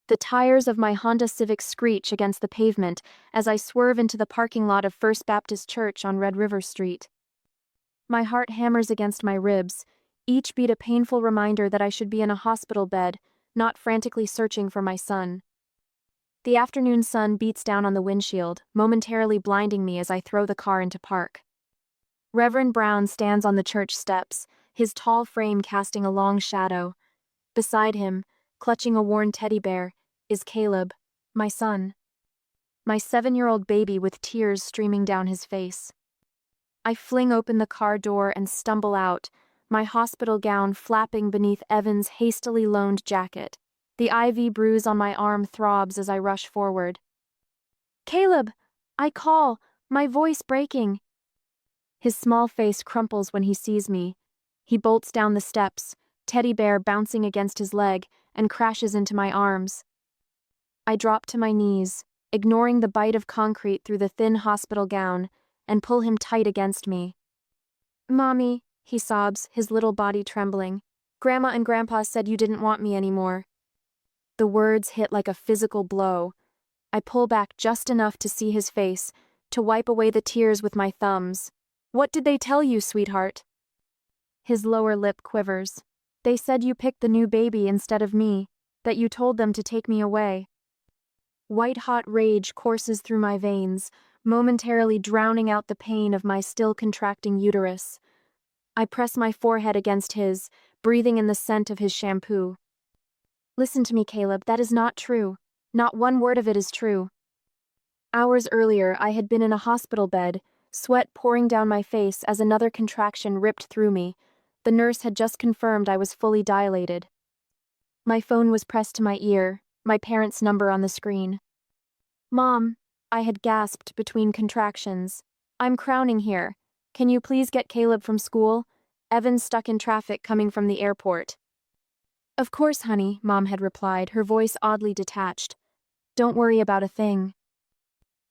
The tires of my Honda Civic screech against the pavement as I swerve into the parking lot of First Baptist Church on Red River Street. My heart hammers against my ribs, each beat a painful reminder that I should be in a hospital bed, not frantically searching for my son. The afternoon sun beats down on the windshield, momentarily blinding me as I throw the car into park. Reverend Brown stands on the church steps, his tall frame casting a long shadow. Beside him, clutching a worn teddy bear, is Caleb, my son. My 7-year-old baby with tears streaming down his face. I fling open the car door and stumble out, my hospital gown flapping beneath Evan's hastily loaned jacket. The IV bruise on my arm throbs as I rush forward. "Caleb!" I call, my voice breaking. His small face crumples when he sees me. He bolts down the steps, teddy bear bouncing against his leg, and crashes into my arms. I drop to my knees, ignoring the bite of concrete through the thin hospital gown, and pull him tight against me. "Mommy," he sobs, his little body trembling. "Grandma and Grandpa said you didn't want me anymore." The words hit like a physical blow. I pull back just enough to see his face, to wipe away the tears with my thumbs. "What did they tell you, sweetheart?" His lower lip quivers. "They said you picked the new baby instead of me, that you told them to take me away." White-hot rage courses through my veins, momentarily drowning out the pain of my still-contracting uterus. I press my forehead against his, breathing in the scent of his shampoo. "Listen to me, Caleb, that is not true. Not one word of it is true." Hours earlier, I had been in a hospital bed, sweat pouring down my face as another contraction ripped through me. The nurse had just confirmed I was fully dilated. My phone was pressed to my ear, my parents' number on the screen. "Mom," I had gasped between contractions. "I'm crowning here. Can you please get Caleb from school? Evan's stuck in traffic coming from the airport." "Of course, honey," Mom had replied, her voice oddly detached. "Don't worry about a thing."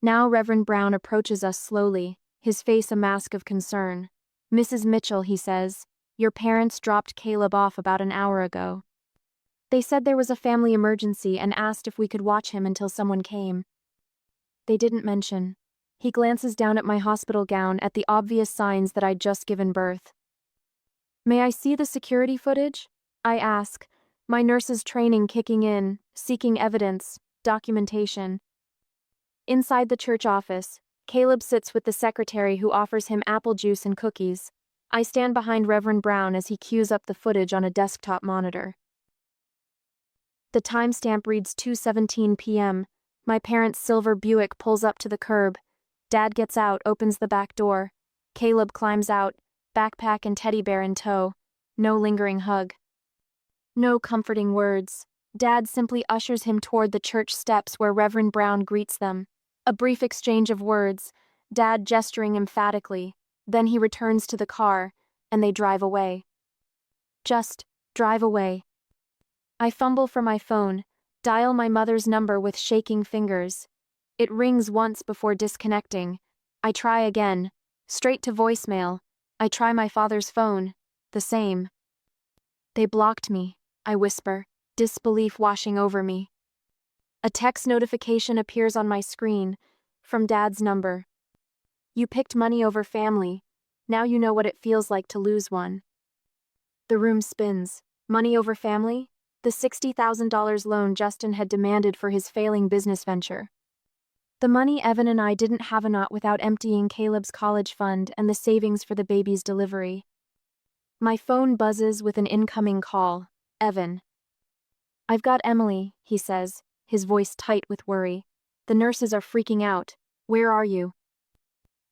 Now Reverend Brown approaches us slowly, his face a mask of concern. "Mrs. Mitchell," he says, "your parents dropped Caleb off about an hour ago. They said there was a family emergency and asked if we could watch him until someone came." They didn't mention. He glances down at my hospital gown at the obvious signs that I'd just given birth. "May I see the security footage?" I ask, my nurse's training kicking in, seeking evidence, documentation. Inside the church office, Caleb sits with the secretary who offers him apple juice and cookies. I stand behind Reverend Brown as he cues up the footage on a desktop monitor. The timestamp reads 2:17 p.m. My parents' silver Buick pulls up to the curb. Dad gets out, opens the back door. Caleb climbs out, backpack and teddy bear in tow. No lingering hug. No comforting words. Dad simply ushers him toward the church steps where Reverend Brown greets them. A brief exchange of words, Dad gesturing emphatically. Then he returns to the car, and they drive away. Just drive away. I fumble for my phone, dial my mother's number with shaking fingers. It rings once before disconnecting. I try again, straight to voicemail. I try my father's phone, the same. "They blocked me," I whisper, disbelief washing over me. A text notification appears on my screen, from Dad's number. "You picked money over family. Now you know what it feels like to lose one." The room spins. Money over family? The $60,000 loan Justin had demanded for his failing business venture. The money Evan and I didn't have enough without emptying Caleb's college fund and the savings for the baby's delivery. My phone buzzes with an incoming call. Evan. "I've got Emily," he says, his voice tight with worry. "The nurses are freaking out. Where are you?"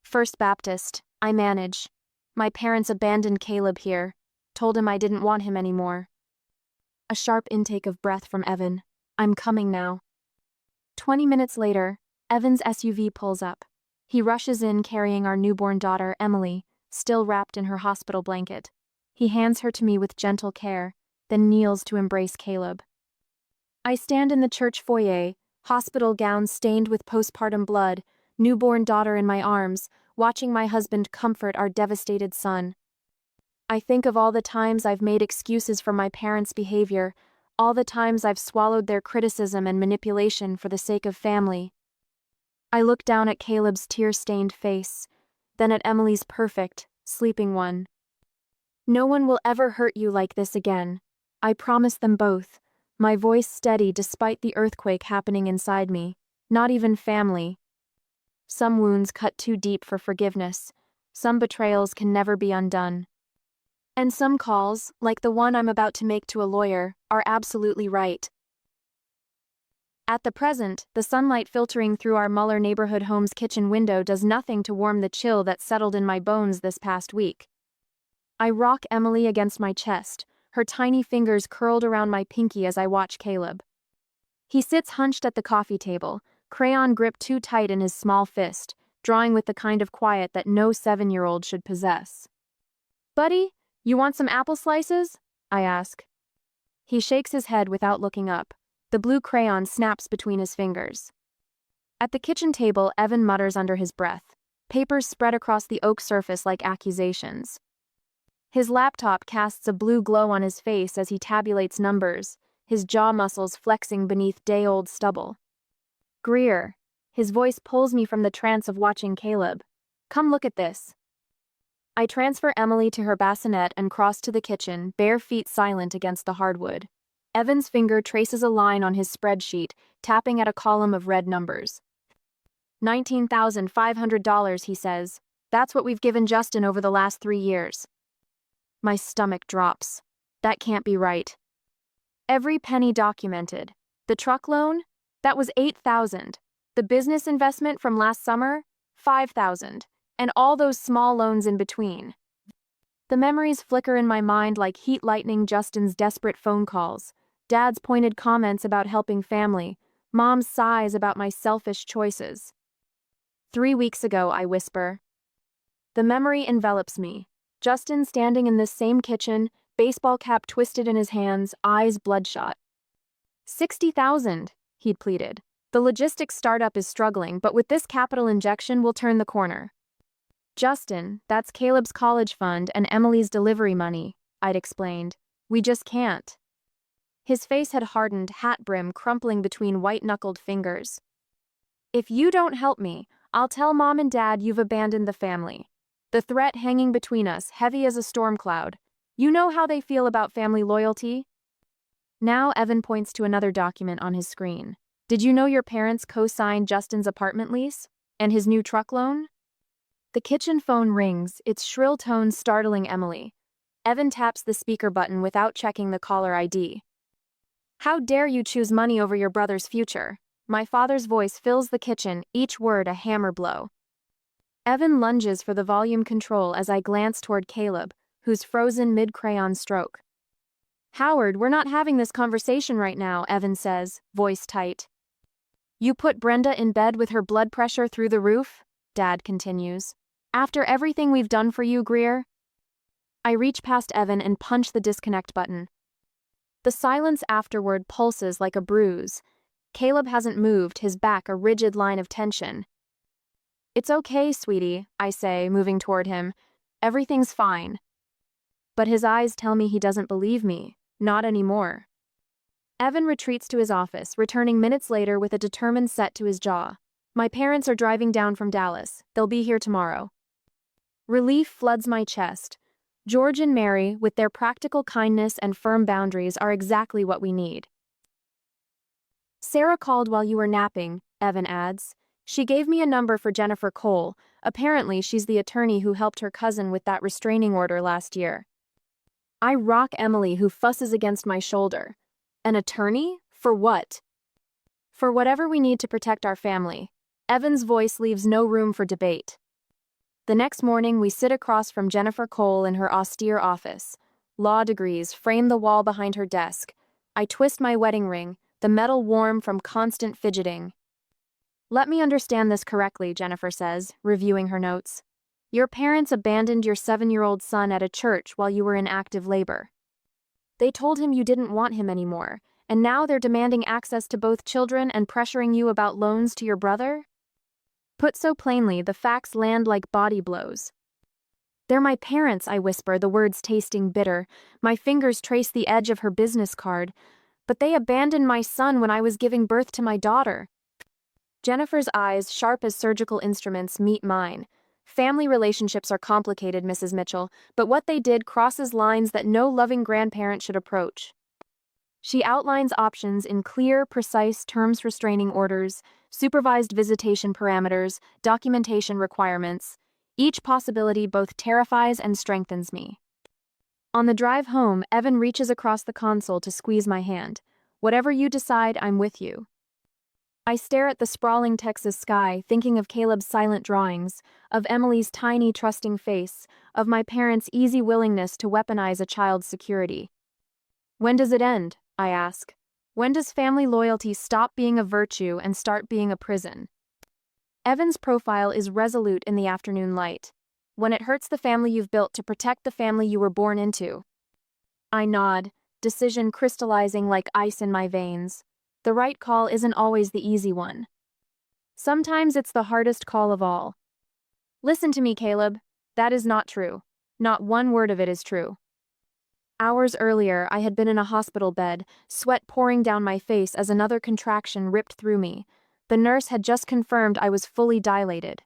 "First Baptist. I manage. My parents abandoned Caleb here. Told him I didn't want him anymore." A sharp intake of breath from Evan. "I'm coming now." 20 minutes later, Evan's SUV pulls up. He rushes in carrying our newborn daughter, Emily, still wrapped in her hospital blanket. He hands her to me with gentle care, then kneels to embrace Caleb. I stand in the church foyer, hospital gown stained with postpartum blood, newborn daughter in my arms, watching my husband comfort our devastated son. I think of all the times I've made excuses for my parents' behavior, all the times I've swallowed their criticism and manipulation for the sake of family. I look down at Caleb's tear-stained face, then at Emily's perfect, sleeping one. No one will ever hurt you like this again. I promise them both, my voice steady despite the earthquake happening inside me. Not even family. Some wounds cut too deep for forgiveness. Some betrayals can never be undone. And some calls, like the one I'm about to make to a lawyer, are absolutely right. At the present, the sunlight filtering through our Muller neighborhood home's kitchen window does nothing to warm the chill that settled in my bones this past week. I rock Emily against my chest, her tiny fingers curled around my pinky as I watch Caleb. He sits hunched at the coffee table, crayon gripped too tight in his small fist, drawing with the kind of quiet that no 7-year-old should possess. "Buddy, you want some apple slices?" I ask. He shakes his head without looking up. The blue crayon snaps between his fingers. At the kitchen table, Evan mutters under his breath. Papers spread across the oak surface like accusations. His laptop casts a blue glow on his face as he tabulates numbers, his jaw muscles flexing beneath day-old stubble. "Greer." His voice pulls me from the trance of watching Caleb. "Come look at this." I transfer Emily to her bassinet and cross to the kitchen, bare feet silent against the hardwood. Evan's finger traces a line on his spreadsheet, tapping at a column of red numbers. $19,500, he says. "That's what we've given Justin over the last 3 years. My stomach drops. That can't be right. Every penny documented. The truck loan? That was $8,000. The business investment from last summer? $5,000. And all those small loans in between. The memories flicker in my mind like heat lightning. Justin's desperate phone calls, Dad's pointed comments about helping family, Mom's sighs about my selfish choices. 3 weeks ago, I whisper. The memory envelops me. Justin standing in this same kitchen, baseball cap twisted in his hands, eyes bloodshot. 60,000, he'd pleaded. The logistics startup is struggling, but with this capital injection, we'll turn the corner. Justin, that's Caleb's college fund and Emily's delivery money, I'd explained. We just can't. His face had hardened, hat brim crumpling between white-knuckled fingers. If you don't help me, I'll tell Mom and Dad you've abandoned the family. The threat hanging between us, heavy as a storm cloud. You know how they feel about family loyalty? Now Evan points to another document on his screen. Did you know your parents co-signed Justin's apartment lease? And his new truck loan? The kitchen phone rings, its shrill tones startling Emily. Evan taps the speaker button without checking the caller ID. How dare you choose money over your brother's future? My father's voice fills the kitchen, each word a hammer blow. Evan lunges for the volume control as I glance toward Caleb, who's frozen mid-crayon stroke. Howard, we're not having this conversation right now, Evan says, voice tight. You put Brenda in bed with her blood pressure through the roof? Dad continues. After everything we've done for you, Greer? I reach past Evan and punch the disconnect button. The silence afterward pulses like a bruise. Caleb hasn't moved, his back a rigid line of tension. It's okay, sweetie, I say, moving toward him. Everything's fine. But his eyes tell me he doesn't believe me. Not anymore. Evan retreats to his office, returning minutes later with a determined set to his jaw. My parents are driving down from Dallas. They'll be here tomorrow. Relief floods my chest. George and Mary, with their practical kindness and firm boundaries, are exactly what we need. Sarah called while you were napping, Evan adds. She gave me a number for Jennifer Cole. Apparently, she's the attorney who helped her cousin with that restraining order last year. I rock Emily, who fusses against my shoulder. An attorney? For what? For whatever we need to protect our family. Evan's voice leaves no room for debate. The next morning, we sit across from Jennifer Cole in her austere office. Law degrees frame the wall behind her desk. I twist my wedding ring, the metal warm from constant fidgeting. Let me understand this correctly, Jennifer says, reviewing her notes. Your parents abandoned your 7-year-old son at a church while you were in active labor. They told him you didn't want him anymore, and now they're demanding access to both children and pressuring you about loans to your brother? Put so plainly, the facts land like body blows. They're my parents, I whisper, the words tasting bitter. My fingers trace the edge of her business card. But they abandoned my son when I was giving birth to my daughter. Jennifer's eyes, sharp as surgical instruments, meet mine. Family relationships are complicated, Mrs. Mitchell, but what they did crosses lines that no loving grandparent should approach. She outlines options in clear, precise terms, restraining orders, supervised visitation parameters, documentation requirements. Each possibility both terrifies and strengthens me. On the drive home, Evan reaches across the console to squeeze my hand. Whatever you decide, I'm with you. I stare at the sprawling Texas sky, thinking of Caleb's silent drawings, of Emily's tiny, trusting face, of my parents' easy willingness to weaponize a child's security. When does it end? I ask. When does family loyalty stop being a virtue and start being a prison? Evan's profile is resolute in the afternoon light. When it hurts the family you've built to protect the family you were born into. I nod, decision crystallizing like ice in my veins. The right call isn't always the easy one. Sometimes it's the hardest call of all. Listen to me, Caleb. That is not true. Not one word of it is true. Hours earlier, I had been in a hospital bed, sweat pouring down my face as another contraction ripped through me. The nurse had just confirmed I was fully dilated.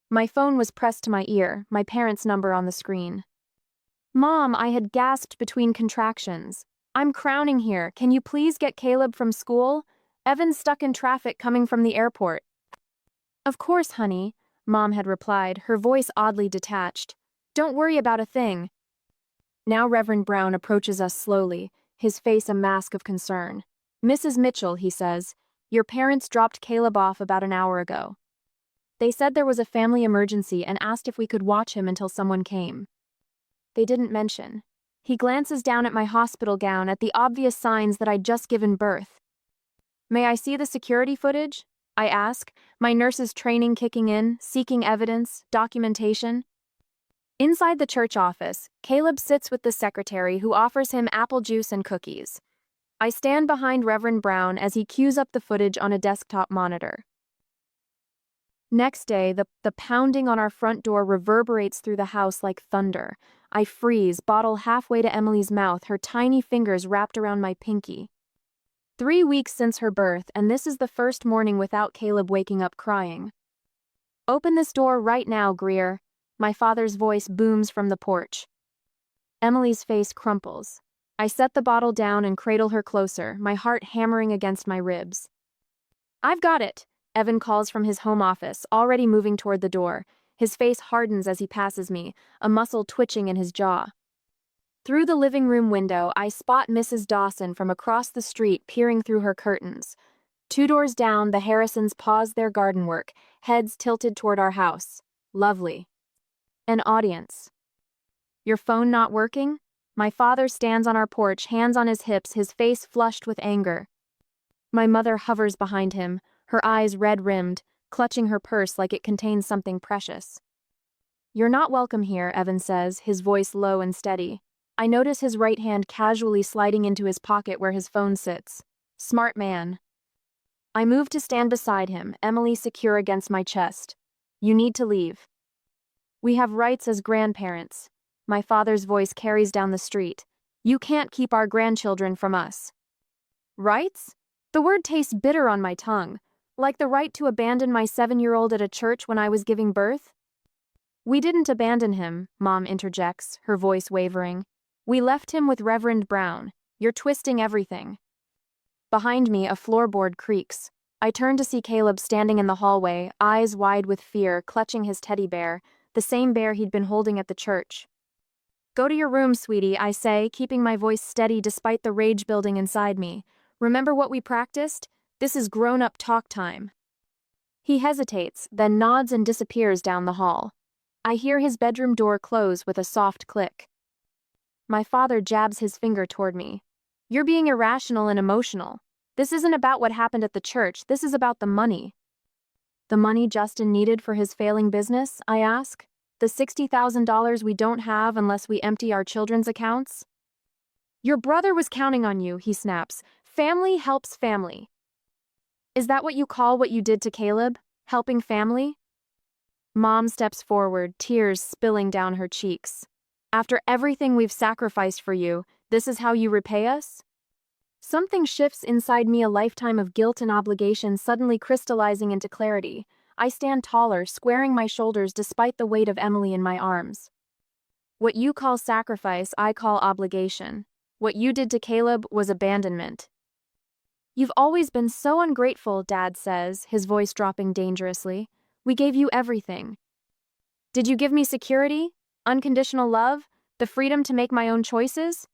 My phone was pressed to my ear, my parents' number on the screen. Mom, I had gasped between contractions. I'm crowning here. Can you please get Caleb from school? Evan's stuck in traffic coming from the airport. Of course, honey, Mom had replied, her voice oddly detached. Don't worry about a thing. Now Reverend Brown approaches us slowly, his face a mask of concern. Mrs. Mitchell, he says, your parents dropped Caleb off about an hour ago. They said there was a family emergency and asked if we could watch him until someone came. They didn't mention. He glances down at my hospital gown at the obvious signs that I'd just given birth. May I see the security footage? I ask, my nurse's training kicking in, seeking evidence, documentation. Inside the church office, Caleb sits with the secretary who offers him apple juice and cookies. I stand behind Reverend Brown as he cues up the footage on a desktop monitor. Next day, the pounding on our front door reverberates through the house like thunder. I freeze, bottle halfway to Emily's mouth, her tiny fingers wrapped around my pinky. 3 weeks since her birth, and this is the first morning without Caleb waking up crying. Open this door right now, Greer. My father's voice booms from the porch. Emily's face crumples. I set the bottle down and cradle her closer, my heart hammering against my ribs. I've got it, Evan calls from his home office, already moving toward the door. His face hardens as he passes me, a muscle twitching in his jaw. Through the living room window, I spot Mrs. Dawson from across the street peering through her curtains. 2 doors down, the Harrisons pause their garden work, heads tilted toward our house. Lovely. An audience. Your phone not working? My father stands on our porch, hands on his hips, his face flushed with anger. My mother hovers behind him, her eyes red-rimmed, clutching her purse like it contains something precious. You're not welcome here, Evan says, his voice low and steady. I notice his right hand casually sliding into his pocket where his phone sits. Smart man. I move to stand beside him, Emily secure against my chest. You need to leave. We have rights as grandparents. My father's voice carries down the street. You can't keep our grandchildren from us. Rights? The word tastes bitter on my tongue. Like the right to abandon my 7-year-old at a church when I was giving birth? We didn't abandon him, Mom interjects, her voice wavering. We left him with Reverend Brown. You're twisting everything. Behind me, a floorboard creaks. I turn to see Caleb standing in the hallway, eyes wide with fear, clutching his teddy bear, the same bear he'd been holding at the church. Go to your room, sweetie, I say, keeping my voice steady despite the rage building inside me. Remember what we practiced? This is grown-up talk time. He hesitates, then nods and disappears down the hall. I hear his bedroom door close with a soft click. My father jabs his finger toward me. You're being irrational and emotional. This isn't about what happened at the church, this is about the money. The money Justin needed for his failing business, I ask? The $60,000 we don't have unless we empty our children's accounts? Your brother was counting on you, he snaps. Family helps family. Is that what you call what you did to Caleb? Helping family? Mom steps forward, tears spilling down her cheeks. After everything we've sacrificed for you, this is how you repay us? Something shifts inside me, a lifetime of guilt and obligation suddenly crystallizing into clarity. I stand taller, squaring my shoulders despite the weight of Emily in my arms. What you call sacrifice, I call obligation. What you did to Caleb was abandonment. You've always been so ungrateful, Dad says, his voice dropping dangerously. We gave you everything. Did you give me security? Unconditional love? The freedom to make my own choices?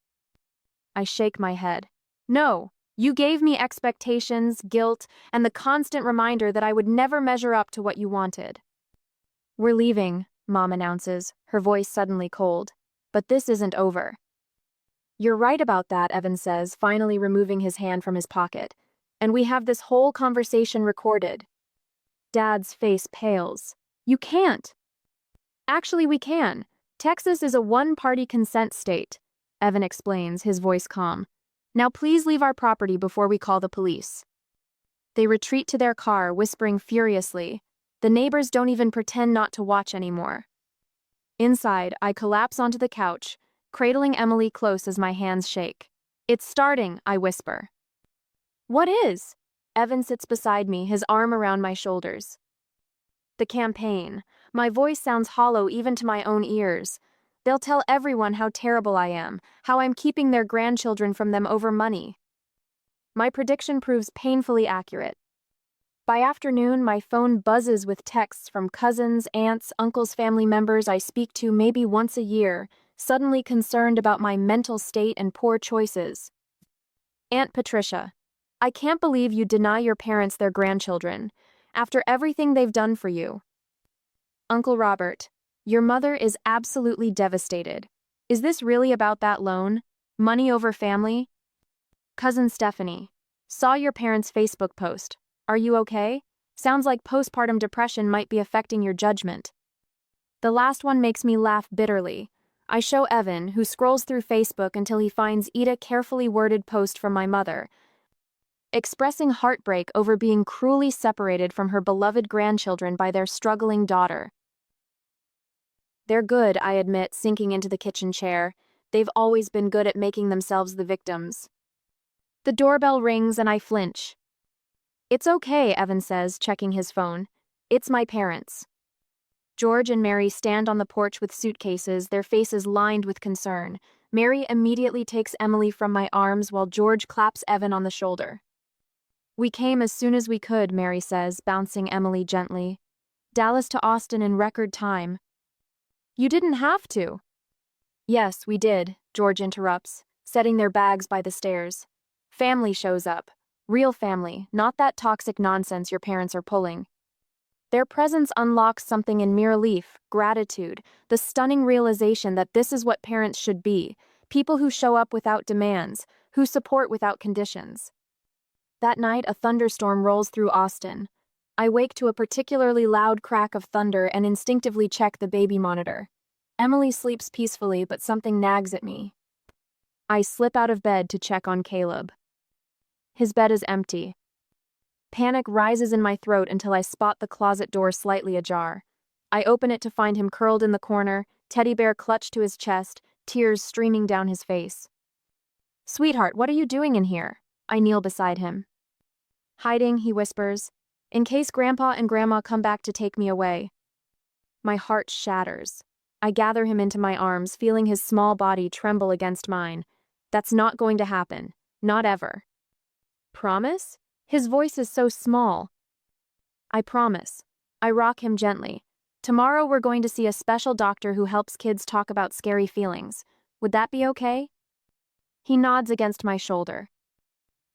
I shake my head. No, you gave me expectations, guilt, and the constant reminder that I would never measure up to what you wanted. We're leaving, Mom announces, her voice suddenly cold. But this isn't over. You're right about that, Evan says, finally removing his hand from his pocket. And we have this whole conversation recorded. Dad's face pales. You can't. Actually, we can. Texas is a one-party consent state, Evan explains, his voice calm. Now please leave our property before we call the police. They retreat to their car, whispering furiously. The neighbors don't even pretend not to watch anymore. Inside, I collapse onto the couch, cradling Emily close as my hands shake. It's starting, I whisper. What is? Evan sits beside me, his arm around my shoulders. The campaign. My voice sounds hollow even to my own ears. They'll tell everyone how terrible I am, how I'm keeping their grandchildren from them over money. My prediction proves painfully accurate. By afternoon, my phone buzzes with texts from cousins, aunts, uncles, family members I speak to maybe once a year, suddenly concerned about my mental state and poor choices. Aunt Patricia, I can't believe you deny your parents their grandchildren, after everything they've done for you. Uncle Robert, your mother is absolutely devastated. Is this really about that loan? Money over family? Cousin Stephanie, saw your parents' Facebook post. Are you okay? Sounds like postpartum depression might be affecting your judgment. The last one makes me laugh bitterly. I show Evan, who scrolls through Facebook until he finds a carefully worded post from my mother, expressing heartbreak over being cruelly separated from her beloved grandchildren by their struggling daughter. They're good, I admit, sinking into the kitchen chair. They've always been good at making themselves the victims. The doorbell rings and I flinch. It's okay, Evan says, checking his phone. It's my parents. George and Mary stand on the porch with suitcases, their faces lined with concern. Mary immediately takes Emily from my arms while George claps Evan on the shoulder. We came as soon as we could, Mary says, bouncing Emily gently. Dallas to Austin in record time. You didn't have to. Yes, we did, George interrupts, setting their bags by the stairs. Family shows up. Real family, not that toxic nonsense your parents are pulling. Their presence unlocks something in me: relief, gratitude, the stunning realization that this is what parents should be, people who show up without demands, who support without conditions. That night, a thunderstorm rolls through Austin. I wake to a particularly loud crack of thunder and instinctively check the baby monitor. Emily sleeps peacefully, but something nags at me. I slip out of bed to check on Caleb. His bed is empty. Panic rises in my throat until I spot the closet door slightly ajar. I open it to find him curled in the corner, teddy bear clutched to his chest, tears streaming down his face. Sweetheart, what are you doing in here? I kneel beside him. Hiding, he whispers, in case Grandpa and Grandma come back to take me away. My heart shatters. I gather him into my arms, feeling his small body tremble against mine. That's not going to happen. Not ever. Promise? His voice is so small. I promise. I rock him gently. Tomorrow we're going to see a special doctor who helps kids talk about scary feelings. Would that be okay? He nods against my shoulder.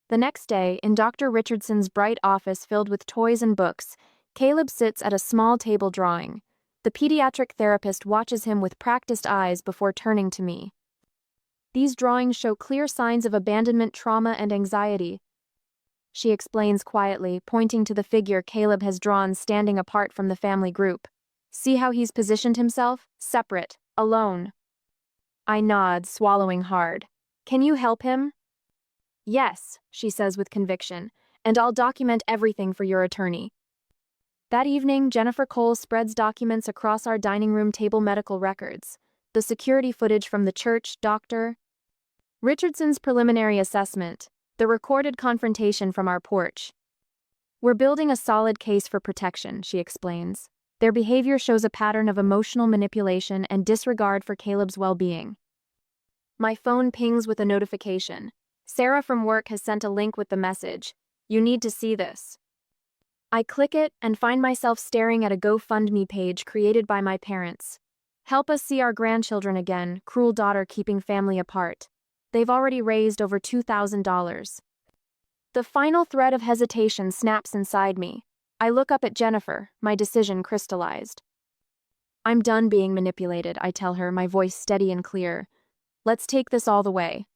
The next day, in Dr. Richardson's bright office filled with toys and books, Caleb sits at a small table drawing. The pediatric therapist watches him with practiced eyes before turning to me. These drawings show clear signs of abandonment, trauma, and anxiety. She explains quietly, pointing to the figure Caleb has drawn standing apart from the family group. See how he's positioned himself? Separate, alone. I nod, swallowing hard. Can you help him? Yes, she says with conviction, and I'll document everything for your attorney. That evening, Jennifer Cole spreads documents across our dining room table: medical records, the security footage from the church, Dr. Richardson's preliminary assessment, The recorded confrontation from our porch. We're building a solid case for protection, she explains. Their behavior shows a pattern of emotional manipulation and disregard for Caleb's well-being. My phone pings with a notification. Sarah from work has sent a link with the message, "You need to see this." I click it and find myself staring at a GoFundMe page created by my parents. "Help us see our grandchildren again, cruel daughter keeping family apart." They've already raised over $2,000. The final thread of hesitation snaps inside me. I look up at Jennifer, my decision crystallized. "I'm done being manipulated," I tell her, my voice steady and clear. "Let's take this all the way."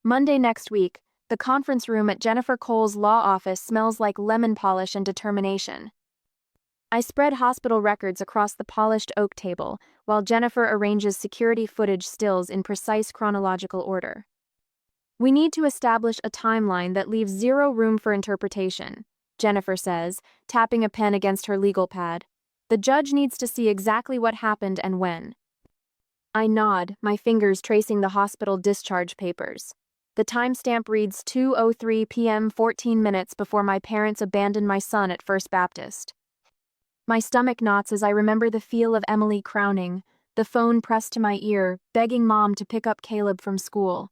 Monday next week, the conference room at Jennifer Cole's law office smells like lemon polish and determination. I spread hospital records across the polished oak table, while Jennifer arranges security footage stills in precise chronological order. "We need to establish a timeline that leaves zero room for interpretation," Jennifer says, tapping a pen against her legal pad. "The judge needs to see exactly what happened and when." I nod, my fingers tracing the hospital discharge papers. The timestamp reads 2:03 p.m. 14 minutes before my parents abandoned my son at First Baptist. My stomach knots as I remember the feel of Emily crowning, the phone pressed to my ear, begging Mom to pick up Caleb from school.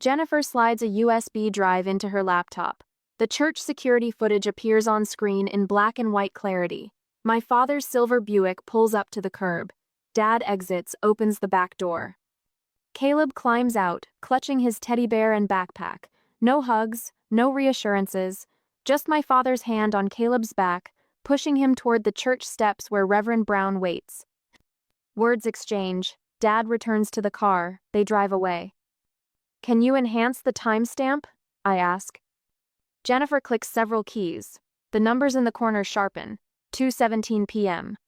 Jennifer slides a USB drive into her laptop. The church security footage appears on screen in black and white clarity. My father's silver Buick pulls up to the curb. Dad exits, opens the back door. Caleb climbs out, clutching his teddy bear and backpack. No hugs, no reassurances, just my father's hand on Caleb's back, pushing him toward the church steps where Reverend Brown waits. Words exchange. Dad returns to the car. They drive away. "Can you enhance the timestamp?" I ask. Jennifer clicks several keys. The numbers in the corner sharpen. 2:17 p.m.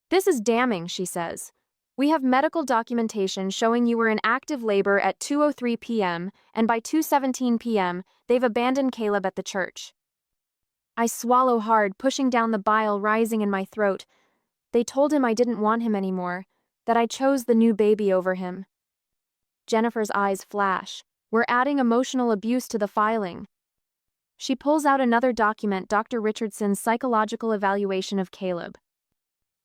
"This is damning," she says. "We have medical documentation showing you were in active labor at 2:03 p.m., and by 2:17 p.m., they've abandoned Caleb at the church." I swallow hard, pushing down the bile rising in my throat. They told him I didn't want him anymore, that I chose the new baby over him. Jennifer's eyes flash. "We're adding emotional abuse to the filing." She pulls out another document, Dr. Richardson's psychological evaluation of Caleb.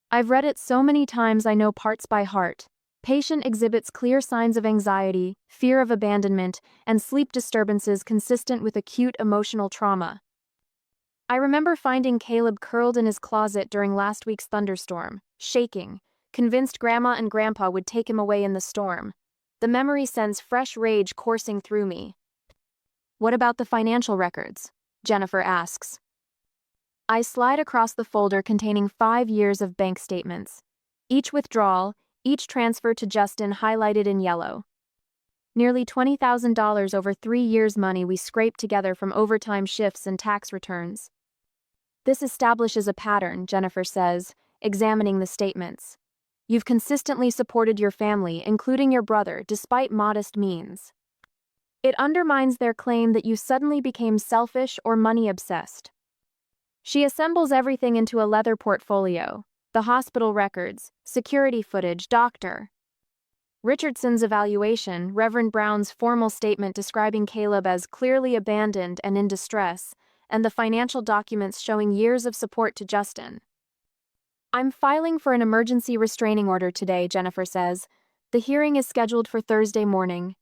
"I've read it so many times I know parts by heart. Patient exhibits clear signs of anxiety, fear of abandonment, and sleep disturbances consistent with acute emotional trauma. I remember finding Caleb curled in his closet during last week's thunderstorm, shaking, convinced Grandma and Grandpa would take him away in the storm. The memory sends fresh rage coursing through me." "What about the financial records?" Jennifer asks. I slide across the folder containing 5 years of bank statements. Each withdrawal, each transfer to Justin highlighted in yellow. Nearly $20,000 over 3 years' money we scraped together from overtime shifts and tax returns. "This establishes a pattern," Jennifer says, examining the statements. "You've consistently supported your family, including your brother, despite modest means. It undermines their claim that you suddenly became selfish or money-obsessed." She assembles everything into a leather portfolio: the hospital records, security footage, Dr. Richardson's evaluation, Reverend Brown's formal statement describing Caleb as clearly abandoned and in distress, and the financial documents showing years of support to Justin. "I'm filing for an emergency restraining order today," Jennifer says. "The hearing is scheduled for Thursday morning."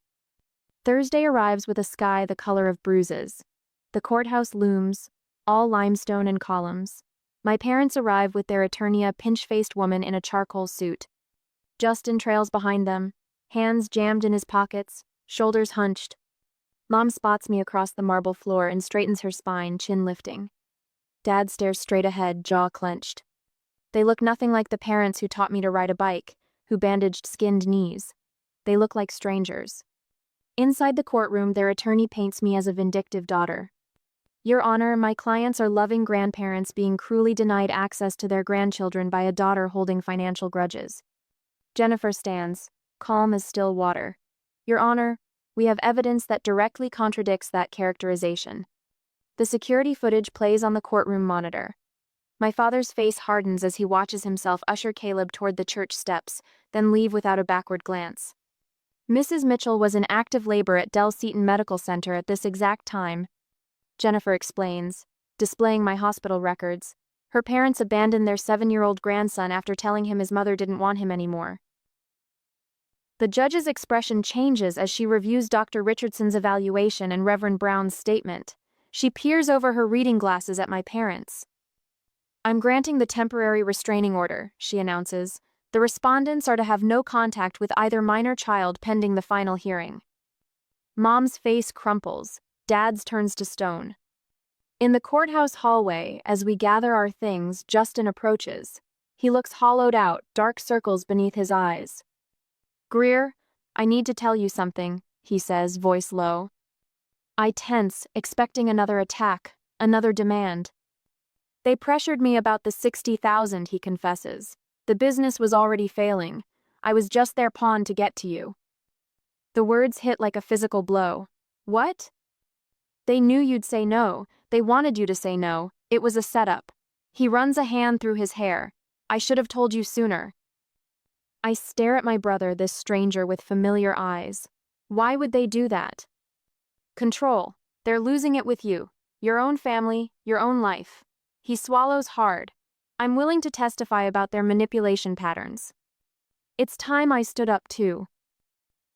Thursday arrives with a sky the color of bruises. The courthouse looms, all limestone and columns. My parents arrive with their attorney, a pinch-faced woman in a charcoal suit. Justin trails behind them, hands jammed in his pockets, shoulders hunched. Mom spots me across the marble floor and straightens her spine, chin lifting. Dad stares straight ahead, jaw clenched. They look nothing like the parents who taught me to ride a bike, who bandaged skinned knees. They look like strangers. Inside the courtroom, their attorney paints me as a vindictive daughter. "Your Honor, my clients are loving grandparents being cruelly denied access to their grandchildren by a daughter holding financial grudges." Jennifer stands, calm as still water. "Your Honor, we have evidence that directly contradicts that characterization." The security footage plays on the courtroom monitor. My father's face hardens as he watches himself usher Caleb toward the church steps, then leave without a backward glance. Mrs. Mitchell was in active labor at Del Seaton Medical Center at this exact time, Jennifer explains, displaying my hospital records. Her parents abandoned their 7-year-old grandson after telling him his mother didn't want him anymore. The judge's expression changes as she reviews Dr. Richardson's evaluation and Reverend Brown's statement. She peers over her reading glasses at my parents. I'm granting the temporary restraining order, she announces. The respondents are to have no contact with either minor child pending the final hearing. Mom's face crumples. Dad's turns to stone. In the courthouse hallway, as we gather our things, Justin approaches. He looks hollowed out, dark circles beneath his eyes. Greer, I need to tell you something, he says, voice low. I tense, expecting another attack, another demand. They pressured me about the $60,000, he confesses. The business was already failing. I was just their pawn to get to you. The words hit like a physical blow. What? They knew you'd say no. They wanted you to say no. It was a setup. He runs a hand through his hair. I should have told you sooner. I stare at my brother, this stranger with familiar eyes. Why would they do that? Control. They're losing it with you. Your own family, your own life. He swallows hard. I'm willing to testify about their manipulation patterns. It's time I stood up too.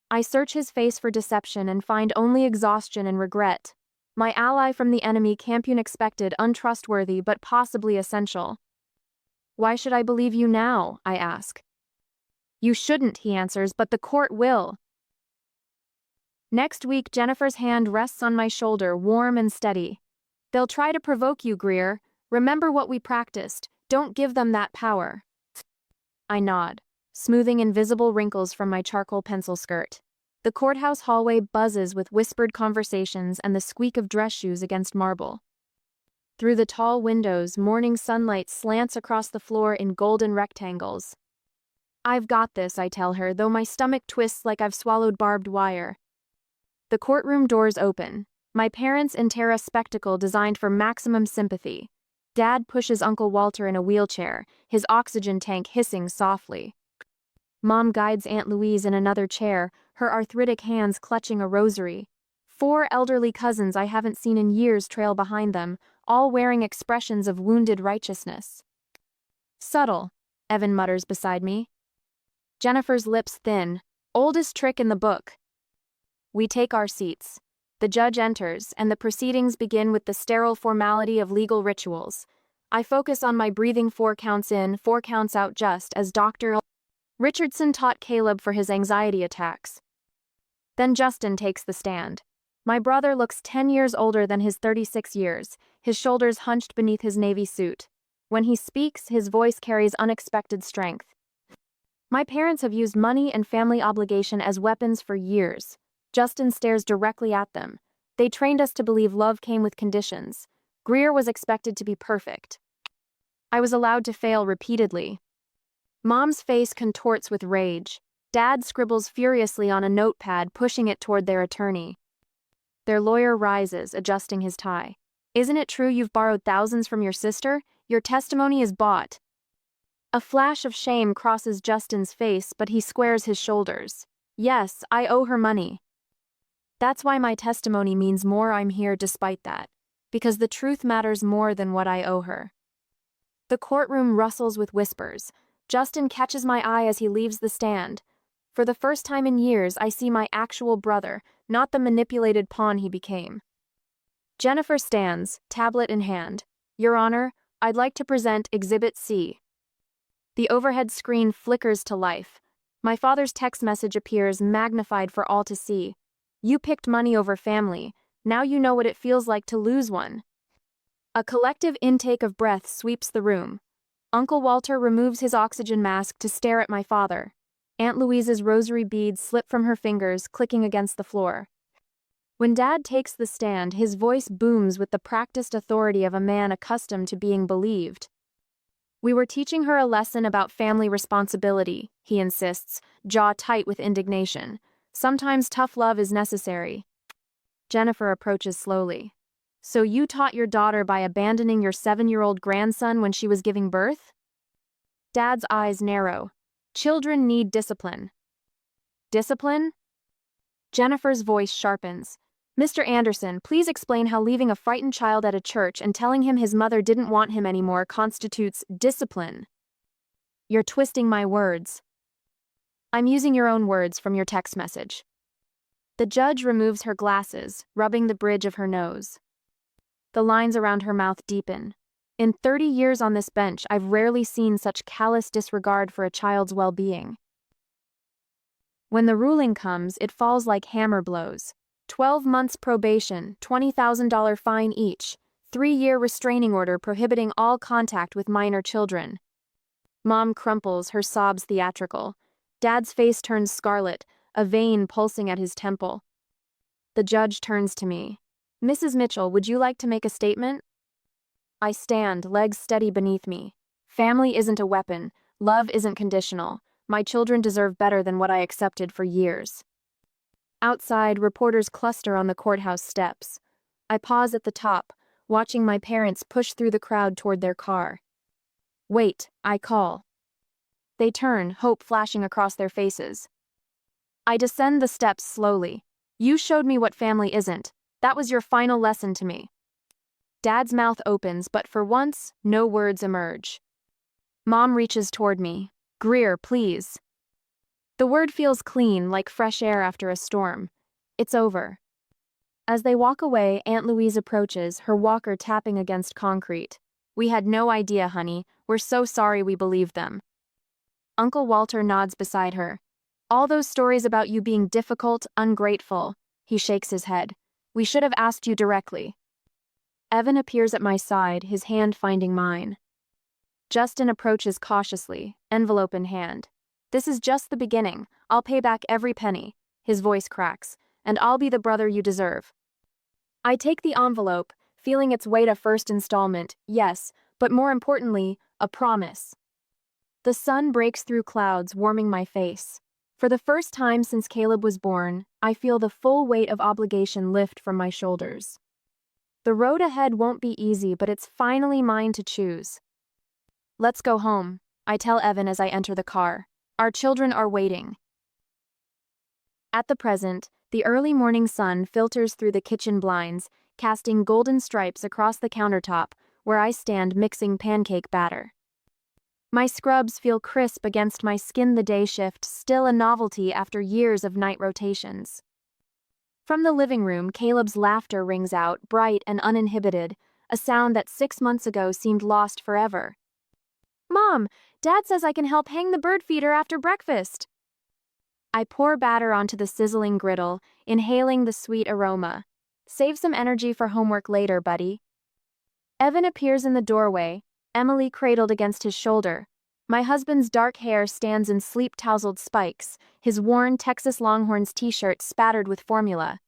I search his face for deception and find only exhaustion and regret. My ally from the enemy can't be unexpected, untrustworthy, but possibly essential. Why should I believe you now? I ask. You shouldn't, he answers, but the court will. Next week, Jennifer's hand rests on my shoulder, warm and steady. They'll try to provoke you, Greer. Remember what we practiced. Don't give them that power. I nod, smoothing invisible wrinkles from my charcoal pencil skirt. The courthouse hallway buzzes with whispered conversations and the squeak of dress shoes against marble. Through the tall windows, morning sunlight slants across the floor in golden rectangles. I've got this, I tell her, though my stomach twists like I've swallowed barbed wire. The courtroom doors open. My parents enter a spectacle designed for maximum sympathy. Dad pushes Uncle Walter in a wheelchair, his oxygen tank hissing softly. Mom guides Aunt Louise in another chair, her arthritic hands clutching a rosary. 4 elderly cousins I haven't seen in years trail behind them, all wearing expressions of wounded righteousness. Subtle, Evan mutters beside me. Jennifer's lips thin. Oldest trick in the book. We take our seats. The judge enters, and the proceedings begin with the sterile formality of legal rituals. I focus on my breathing 4 counts in, 4 counts out, just as Dr. Richardson taught Caleb for his anxiety attacks. Then Justin takes the stand. My brother looks 10 years older than his 36 years, his shoulders hunched beneath his navy suit. When he speaks, his voice carries unexpected strength. My parents have used money and family obligation as weapons for years. Justin stares directly at them. They trained us to believe love came with conditions. Greer was expected to be perfect. I was allowed to fail repeatedly. Mom's face contorts with rage. Dad scribbles furiously on a notepad, pushing it toward their attorney. Their lawyer rises, adjusting his tie. Isn't it true you've borrowed thousands from your sister? Your testimony is bought. A flash of shame crosses Justin's face, but he squares his shoulders. Yes, I owe her money. That's why my testimony means more. I'm here despite that. Because the truth matters more than what I owe her. The courtroom rustles with whispers. Justin catches my eye as he leaves the stand. For the first time in years, I see my actual brother, not the manipulated pawn he became. Jennifer stands, tablet in hand. Your Honor, I'd like to present Exhibit C. The overhead screen flickers to life. My father's text message appears, magnified for all to see. You picked money over family. Now you know what it feels like to lose one. A collective intake of breath sweeps the room. Uncle Walter removes his oxygen mask to stare at my father. Aunt Louise's rosary beads slip from her fingers, clicking against the floor. When Dad takes the stand, his voice booms with the practiced authority of a man accustomed to being believed. We were teaching her a lesson about family responsibility, he insists, jaw tight with indignation. Sometimes tough love is necessary. Jennifer approaches slowly. So you taught your daughter by abandoning your 7-year-old grandson when she was giving birth? Dad's eyes narrow. Children need discipline. Discipline? Jennifer's voice sharpens. Mr. Anderson, please explain how leaving a frightened child at a church and telling him his mother didn't want him anymore constitutes discipline. You're twisting my words. I'm using your own words from your text message. The judge removes her glasses, rubbing the bridge of her nose. The lines around her mouth deepen. In 30 years on this bench, I've rarely seen such callous disregard for a child's well-being. When the ruling comes, it falls like hammer blows. 12 months probation, $20,000 fine each, 3-year restraining order prohibiting all contact with minor children. Mom crumples, her sobs theatrical. Dad's face turns scarlet, a vein pulsing at his temple. The judge turns to me. Mrs. Mitchell, would you like to make a statement? I stand, legs steady beneath me. Family isn't a weapon. Love isn't conditional. My children deserve better than what I accepted for years. Outside, reporters cluster on the courthouse steps. I pause at the top, watching my parents push through the crowd toward their car. Wait, I call. They turn, hope flashing across their faces. I descend the steps slowly. You showed me what family isn't. That was your final lesson to me. Dad's mouth opens, but for once, no words emerge. Mom reaches toward me. Greer, please. The word feels clean, like fresh air after a storm. It's over. As they walk away, Aunt Louise approaches, her walker tapping against concrete. We had no idea, honey. We're so sorry we believed them. Uncle Walter nods beside her. All those stories about you being difficult, ungrateful. He shakes his head. We should have asked you directly. Evan appears at my side, his hand finding mine. Justin approaches cautiously, envelope in hand. This is just the beginning. I'll pay back every penny. His voice cracks. And I'll be the brother you deserve. I take the envelope, feeling its weight a first installment, yes, but more importantly, a promise. The sun breaks through clouds, warming my face. For the first time since Caleb was born, I feel the full weight of obligation lift from my shoulders. The road ahead won't be easy, but it's finally mine to choose. Let's go home, I tell Evan as I enter the car. Our children are waiting. At the present, the early morning sun filters through the kitchen blinds, casting golden stripes across the countertop, where I stand mixing pancake batter. My scrubs feel crisp against my skin, the day shift, still a novelty after years of night rotations. From the living room, Caleb's laughter rings out, bright and uninhibited, a sound that 6 months ago seemed lost forever. Mom, Dad says I can help hang the bird feeder after breakfast. I pour batter onto the sizzling griddle, inhaling the sweet aroma. Save some energy for homework later, buddy. Evan appears in the doorway, Emily cradled against his shoulder. My husband's dark hair stands in sleep-tousled spikes, his worn Texas Longhorns t-shirt spattered with formula.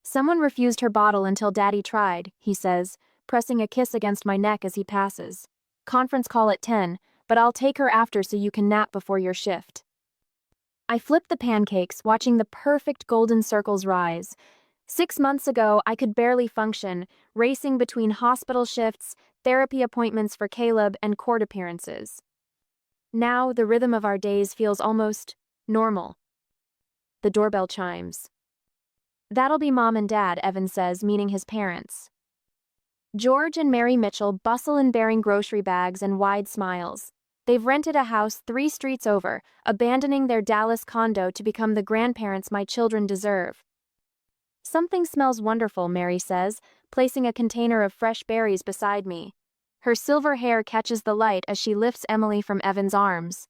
Someone refused her bottle until Daddy tried, he says, pressing a kiss against my neck as he passes. Conference call at 10, but I'll take her after so you can nap before your shift. I flip the pancakes, watching the perfect golden circles rise. 6 months ago, I could barely function, racing between hospital shifts, therapy appointments for Caleb, and court appearances. Now, the rhythm of our days feels almost normal. The doorbell chimes. That'll be Mom and Dad, Evan says, meaning his parents. George and Mary Mitchell bustle in bearing grocery bags and wide smiles. They've rented a house 3 streets over, abandoning their Dallas condo to become the grandparents my children deserve. Something smells wonderful, Mary says, placing a container of fresh berries beside me. Her silver hair catches the light as she lifts Emily from Evan's arms.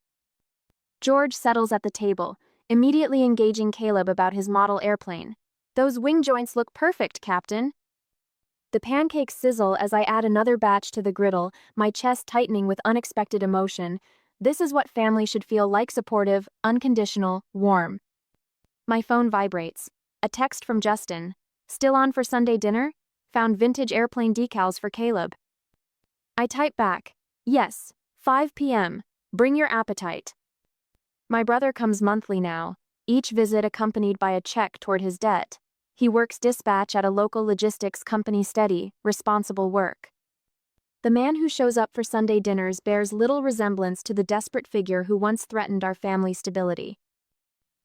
George settles at the table, immediately engaging Caleb about his model airplane. Those wing joints look perfect, Captain. The pancakes sizzle as I add another batch to the griddle, my chest tightening with unexpected emotion. This is what family should feel like: supportive, unconditional, warm. My phone vibrates. A text from Justin. Still on for Sunday dinner? Found vintage airplane decals for Caleb. I type back. Yes, 5 p.m. Bring your appetite. My brother comes monthly now, each visit accompanied by a check toward his debt. He works dispatch at a local logistics company, steady, responsible work. The man who shows up for Sunday dinners bears little resemblance to the desperate figure who once threatened our family stability.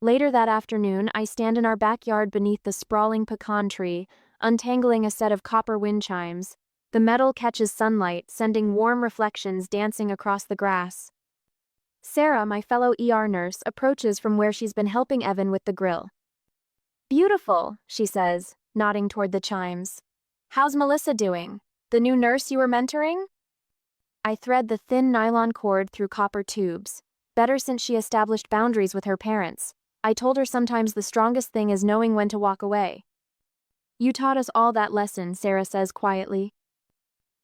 Later that afternoon, I stand in our backyard beneath the sprawling pecan tree, untangling a set of copper wind chimes. The metal catches sunlight, sending warm reflections dancing across the grass. Sarah, my fellow ER nurse, approaches from where she's been helping Evan with the grill. "Beautiful," she says, nodding toward the chimes. "How's Melissa doing? The new nurse you were mentoring?" I thread the thin nylon cord through copper tubes. Better since she established boundaries with her parents. I told her sometimes the strongest thing is knowing when to walk away. "You taught us all that lesson," Sarah says quietly.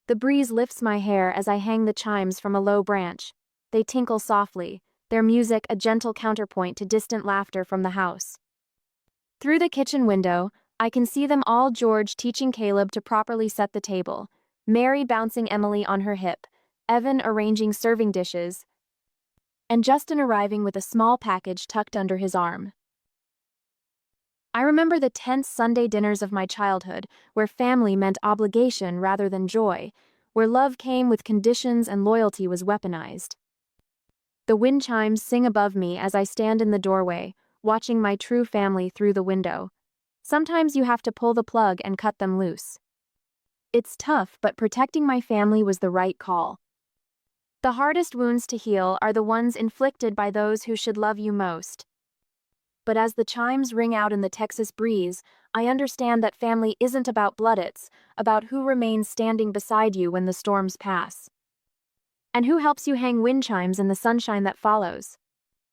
The breeze lifts my hair as I hang the chimes from a low branch. They tinkle softly, their music a gentle counterpoint to distant laughter from the house. Through the kitchen window, I can see them all: George teaching Caleb to properly set the table, Mary bouncing Emily on her hip, Evan arranging serving dishes, and Justin arriving with a small package tucked under his arm. I remember the tense Sunday dinners of my childhood, where family meant obligation rather than joy, where love came with conditions and loyalty was weaponized. The wind chimes sing above me as I stand in the doorway, watching my true family through the window. Sometimes you have to pull the plug and cut them loose. It's tough, but protecting my family was the right call. The hardest wounds to heal are the ones inflicted by those who should love you most. But as the chimes ring out in the Texas breeze, I understand that family isn't about blood, it's about who remains standing beside you when the storms pass. And who helps you hang wind chimes in the sunshine that follows.